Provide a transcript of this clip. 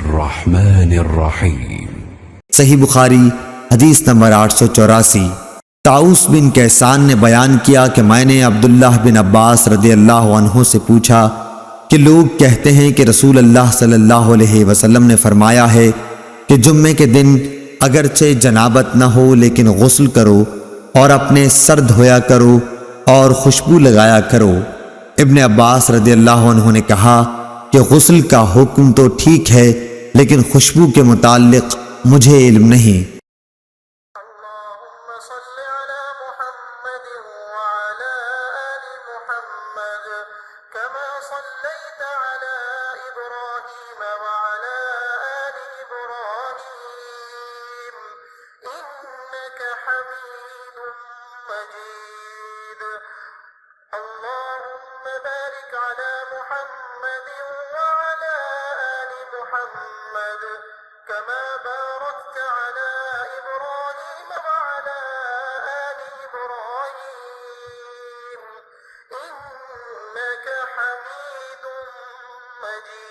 बिस्मिल्लाहिर्रहमानिर्रहीम। सही बुखारी हदीस नंबर 884। ताउस बिन कैसान ने बयान किया कि मैंने अब्दुल्लाह बिन अब्बास रदियल्लाहु अन्हु से पूछा कि लोग कहते हैं कि रसूल अल्लाह सल्लल्लाहु अलैहि वसल्लम ने फरमाया है कि जुम्मे के दिन अगरचे जनाबत न हो लेकिन गुस्ल करो और अपने सर धोया करो और खुशबू लगाया करो। इब्ने अब्बास रदियल्लाहु अन्हु ने कहा कि गुस्ल का हुक्म तो ठीक है लेकिन खुशबू के मुताल्लिक मुझे इल्म नहीं। كما باركت على إبراهيم وعلى آل إبراهيم إنك حميد مجيد।